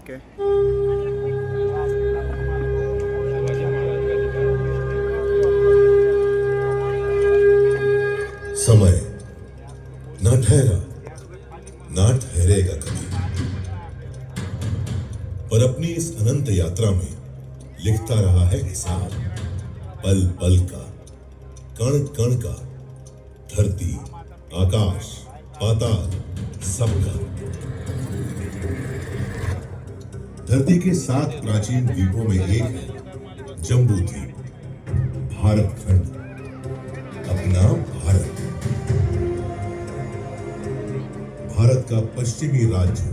Okay. समय ना ठहरा ना ठहरेगा कभी, पर अपनी इस अनंत यात्रा में लिखता रहा है हिसाब, पल पल का, कण कण का, धरती, आकाश, पाताल, सबका। धरती के 7 प्राचीन द्वीपों में एक है जम्बू द्वीप, भारत खंड, अपना भारत। भारत का पश्चिमी राज्य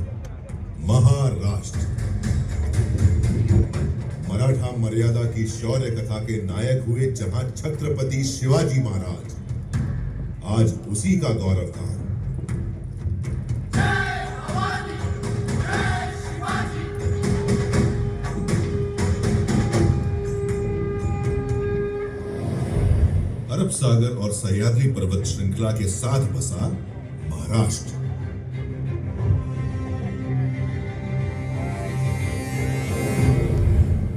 महाराष्ट्र। मराठा मर्यादा की शौर्य कथा के नायक हुए जहां छत्रपति शिवाजी महाराज, आज उसी का गौरव था। अरब सागर और सह्याद्री पर्वत श्रृंखला के साथ बसा महाराष्ट्र।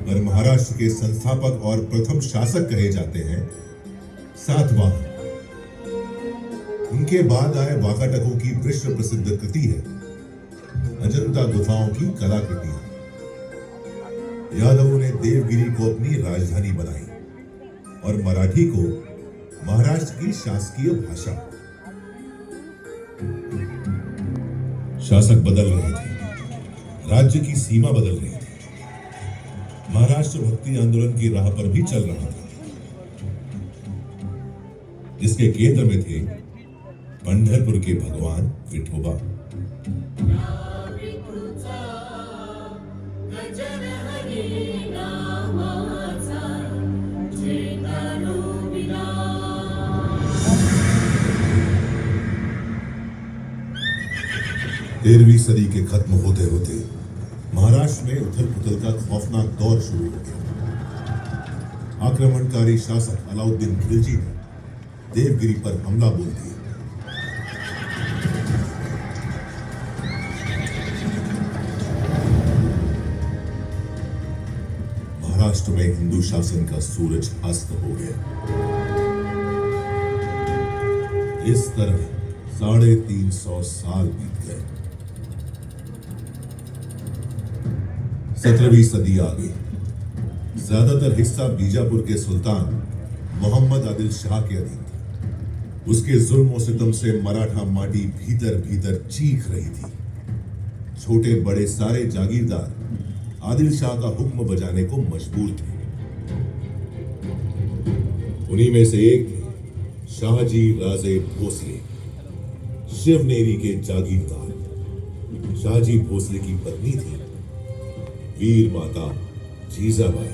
और महाराष्ट्र के संस्थापक और प्रथम शासक कहे जाते हैं सातवाहन। उनके बाद आए वाकाटकों की विश्व प्रसिद्ध कृति है अजंता गुफाओं की कलाकृति। यादवों ने देवगिरी को अपनी राजधानी बनाई और मराठी को महाराष्ट्र की शासकीय भाषा। शासक बदल रहे थे, राज्य की सीमा बदल रही थी, महाराष्ट्र भक्ति आंदोलन की राह पर भी चल रहा था, जिसके केंद्र में थे पंढरपुर के भगवान विठोबा। तेरहवीं सदी के खत्म होते होते महाराष्ट्र में उथल पुथल का खौफनाक दौर शुरू हो गया। आक्रमणकारी शासक अलाउद्दीन खिलजी ने देवगिरी पर हमला बोल दिया। महाराष्ट्र में हिंदू शासन का सूरज अस्त हो गया। इस तरह 350 साल बीत गए। 17वीं सदी आ गई। ज्यादातर हिस्सा बीजापुर के सुल्तान मोहम्मद आदिल शाह के अधीन था। उसके जुल्म सितम से मराठा माटी भीतर भीतर चीख रही थी। छोटे बड़े सारे जागीरदार आदिल शाह का हुक्म बजाने को मजबूर थे। उन्हीं में से एक थे शाहजी राजे भोसले, शिवनेरी के जागीरदार। शाहजी भोसले की पत्नी थी वीर माता जीजाबाई।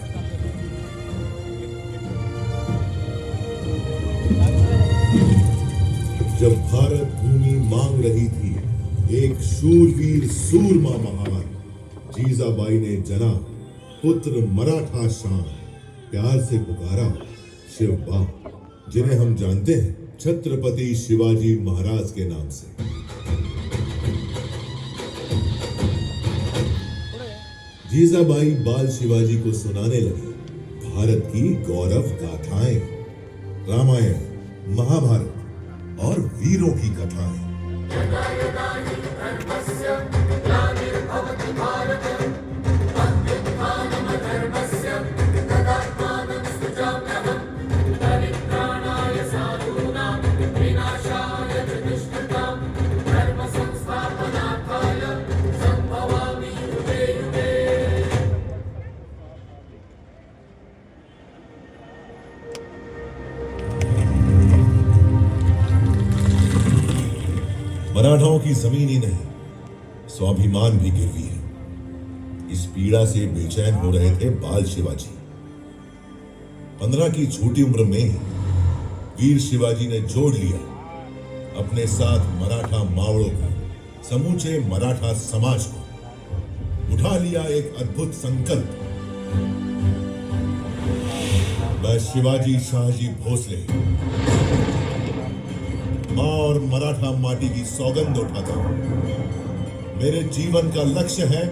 जब भारत भूमि मांग रही थी एक शूरवीर सूरमा महान, जीजाबाई ने जना पुत्र मराठा शान, प्यार से पुकारा शिवबा, जिन्हें हम जानते हैं छत्रपति शिवाजी महाराज के नाम से। जीजाबाई बाल शिवाजी को सुनाने लगी भारत की गौरव गाथाएं, रामायण, महाभारत और वीरों की कथाएं। मराठाओं की जमीन ही नहीं, स्वाभिमान भी गिरवी है। इस पीड़ा से बेचैन हो रहे थे बाल शिवाजी। 15 की छोटी उम्र में ही वीर शिवाजी ने जोड़ लिया अपने साथ मराठा मावड़ों को, समूचे मराठा समाज को। उठा लिया एक अद्भुत संकल्प। मैं शिवाजी शाहजी भोसले मां और मराठा माटी की सौगंध उठाता हूं। मेरे जीवन का लक्ष्य है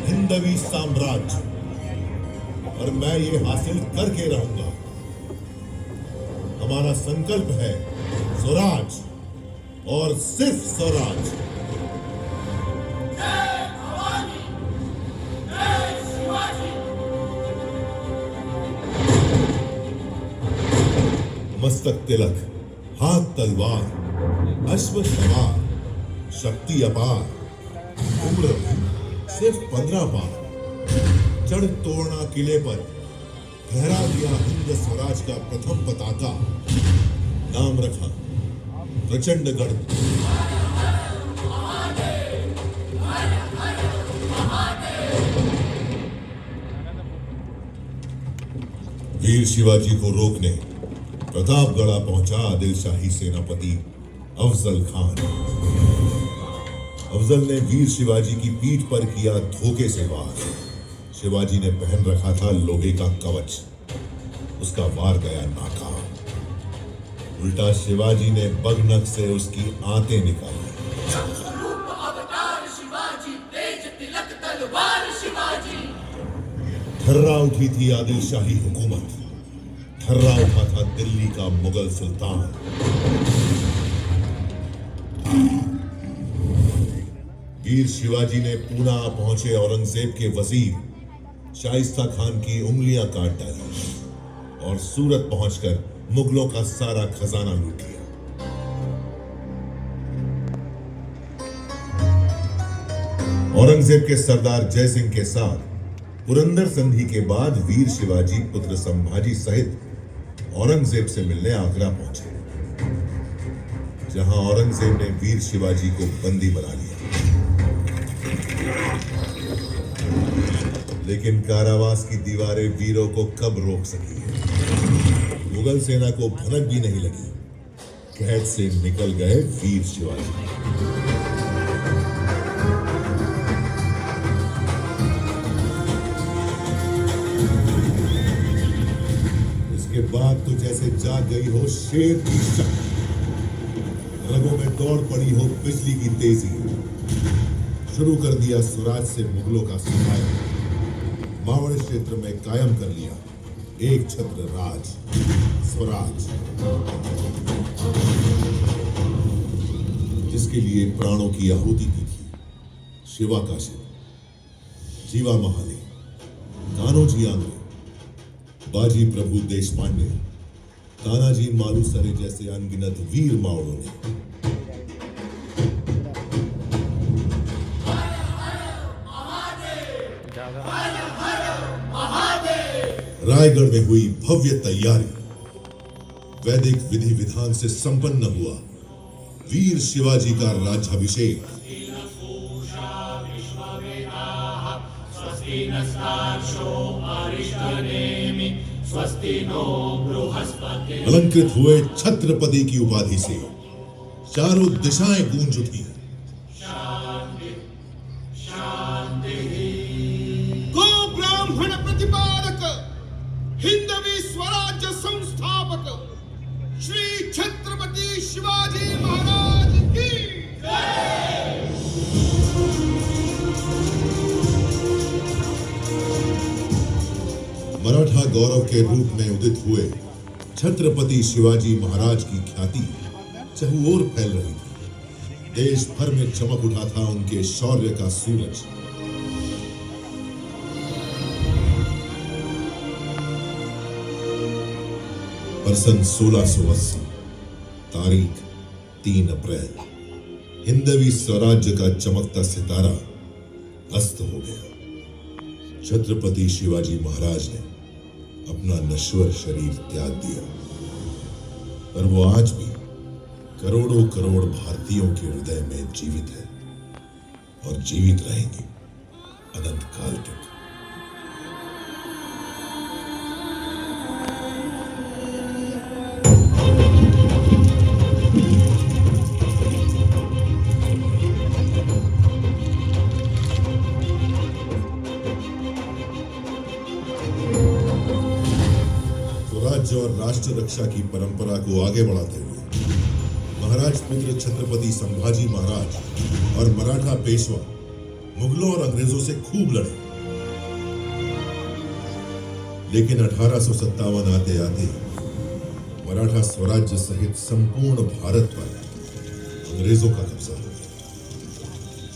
हिंदवी साम्राज्य, और मैं ये हासिल करके रहूंगा। हमारा संकल्प है स्वराज और सिर्फ स्वराज। मस्तक तिलक, हाथ तलवार, अश्व सवार, शक्ति अपार, उम्र सिर्फ 15 पार, चढ़ तोड़ना किले पर, फहरा दिया हिंद स्वराज का प्रथम पताका, नाम रखा प्रचंडगढ़। वीर शिवाजी को रोकने प्रतापगढ़ पहुंचा आदिल शाही सेनापति अफजल खान। अफजल ने वीर शिवाजी की पीठ पर किया धोखे से वार। शिवाजी ने पहन रखा था लोहे का कवच, उसका वार गया नाकाम। उल्टा शिवाजी ने बगनक से उसकी आंतें निकाली। थर्रा उठी थी आदिल शाही हुकूमत, थर्रा उठा था दिल्ली का मुगल सुल्तान। वीर शिवाजी ने पूना पहुंचे औरंगजेब के वजीर शाइस्ता खान की उंगलियां काट डाली और सूरत पहुंचकर मुगलों का सारा खजाना लूट लिया। औरंगजेब के सरदार जय सिंह के साथ पुरंदर संधि के बाद वीर शिवाजी पुत्र संभाजी सहित औरंगजेब से मिलने आगरा पहुंचे, जहां औरंगजेब ने वीर शिवाजी को बंदी बना लिया। लेकिन कारावास की दीवारें वीरों को कब रोक सकी है। मुगल सेना को भनक भी नहीं लगी, कैद से निकल गए वीर शिवाजी। के बाद तो जैसे जाग गई हो शेर की शक्ति, रगों में दौड़ पड़ी हो बिजली की तेजी। शुरू कर दिया स्वराज से मुगलों का सफाया। मावड़ क्षेत्र में कायम कर लिया एक छत्र राज, स्वराज, जिसके लिए प्राणों की आहुति दी थी शिवा का शिव, जीवा महाले, कान्होजी आंग्रे, बाजी प्रभु देशपांडे, तानाजी मालुसरे जैसे अनगिनत वीर मावड़ों ने। रायगढ़ में हुई भव्य तैयारी, वैदिक विधि विधान से संपन्न हुआ वीर शिवाजी का राज्याभिषेक। अलंकृत हुए छत्रपति की उपाधि से चारों दिशाएं गूंज उठी। गो ब्राह्मण प्रतिपादक, हिंदवी स्वराज्य संस्थापक श्री छत्रपति शिवाजी महाराज की मराठा गौरव के रूप में उदित हुए छत्रपति शिवाजी महाराज की ख्याति चहुओर फैल रही थी। देश भर में चमक उठा था उनके शौर्य का सूरज। बरसन 1680, तारीख 3 अप्रैल, हिंदवी स्वराज्य का चमकता सितारा अस्त हो गया। छत्रपति शिवाजी महाराज ने अपना नश्वर शरीर त्याग दिया, पर वो आज भी करोड़ों करोड़ भारतीयों के हृदय में जीवित है और जीवित रहेंगे अनंत काल तक। राज्य और राष्ट्र रक्षा की परंपरा को आगे बढ़ाते हुए महाराज पुत्र छत्रपति संभाजी महाराज और मराठा पेशवा मुगलों और अंग्रेजों से खूब लड़े। लेकिन 1857 आते आते मराठा स्वराज्य सहित संपूर्ण भारत पर अंग्रेजों का कब्जा हो गया।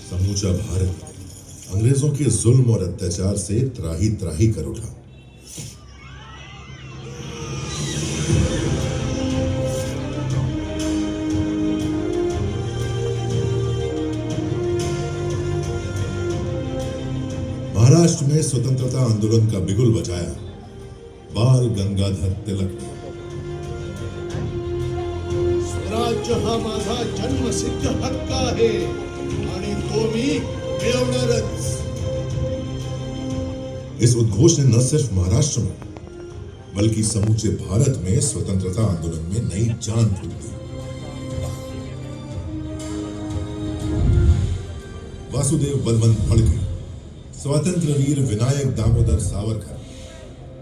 समूचा भारत अंग्रेजों के जुल्म और अत्याचार से त्राही त्राही कर उठा। महाराष्ट्र में स्वतंत्रता आंदोलन का बिगुल बजाया बाल गंगाधर तिलक ने। स्वराज्य हा माझा जन्मसिद्ध हक्क आहे आणि तो मी मिळवणारच। इस उद्घोष ने न सिर्फ महाराष्ट्र में बल्कि समूचे भारत में स्वतंत्रता आंदोलन में नई जान फूंक दी। वासुदेव बलवंत फड़के, स्वतंत्र वीर विनायक दामोदर सावरकर,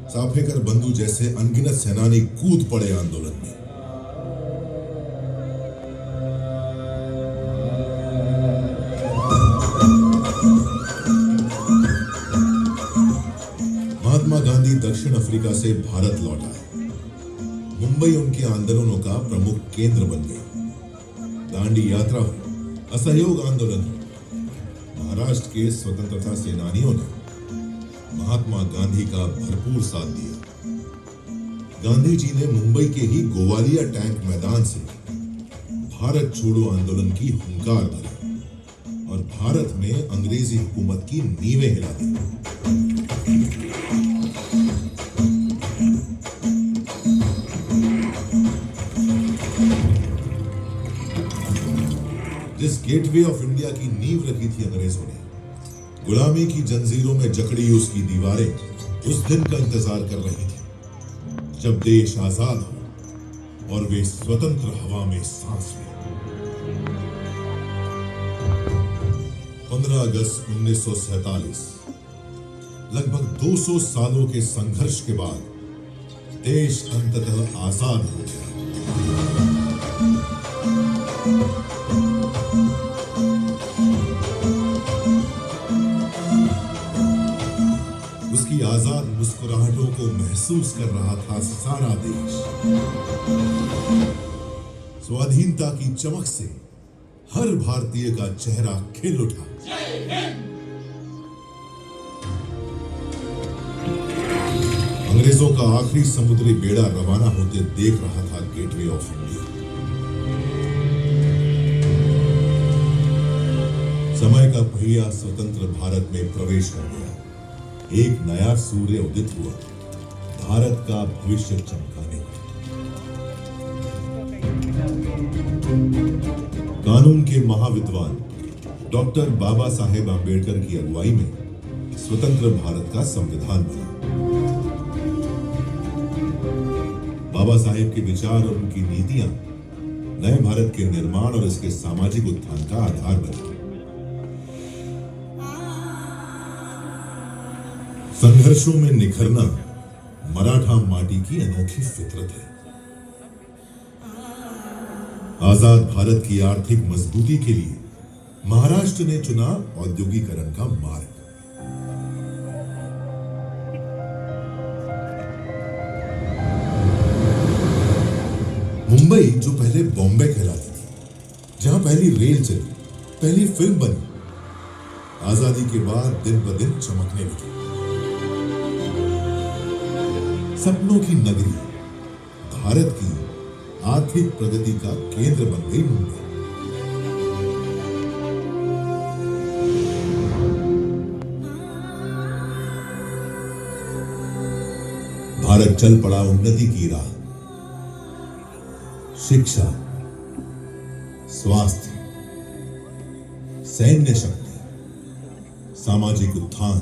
चाफेकर बंधु जैसे अनगिनत सेनानी कूद पड़े आंदोलन में। महात्मा गांधी दक्षिण अफ्रीका से भारत लौट आए। मुंबई उनके आंदोलनों का प्रमुख केंद्र बन गई। दांडी यात्रा हो, असहयोग आंदोलन हो, महाराष्ट्र के स्वतंत्रता सेनानियों ने महात्मा गांधी का भरपूर साथ दिया। गांधी जी ने मुंबई के ही गोवालिया टैंक मैदान से भारत छोड़ो आंदोलन की हुंकार भरी और भारत में अंग्रेजी हुकूमत की नींवें हिला दी। जिस गेटवे ऑफ इंडिया की नींव रखी थी अंग्रेजों ने, गुलामी की जंजीरों में जकड़ी उसकी दीवारें उस दिन का इंतजार कर रही थी जब देश आजाद हो और वे स्वतंत्र हवा में सांस लें। 15 अगस्त 1947 लगभग 200 सालों के संघर्ष के बाद देश अंततः आजाद हो गया। उसकी आजाद मुस्कुराहटों को महसूस कर रहा था सारा देश। स्वाधीनता की चमक से हर भारतीय का चेहरा खिल उठा। अंग्रेजों का आखिरी समुद्री बेड़ा रवाना होते देख रहा था गेटवे ऑफ इंडिया। समय का पहिया स्वतंत्र भारत में प्रवेश कर गया। एक नया सूर्य उदित हुआ, भारत का भविष्य चमकाने का। कानून के महाविद्वान डॉक्टर बाबा साहेब आंबेडकर की अगुवाई में स्वतंत्र भारत का संविधान बना। बाबा साहेब के विचार और उनकी नीतियां नए भारत के निर्माण और इसके सामाजिक उत्थान का आधार बनी। संघर्षों में निखरना मराठा माटी की अनोखी फितरत है। आजाद भारत की आर्थिक मजबूती के लिए महाराष्ट्र ने चुना औद्योगिकरण का मार्ग। मुंबई जो पहले बॉम्बे कहलाती थी, जहां पहली रेल चली, पहली फिल्म बनी, आजादी के बाद दिन ब दिन चमकने लगी। सपनों की नगरी, भारत की आर्थिक प्रगति का केंद्र बन गई मुंबई। भारत चल पड़ा उन्नति की राह। शिक्षा, स्वास्थ्य, सैन्य शक्ति, सामाजिक उत्थान,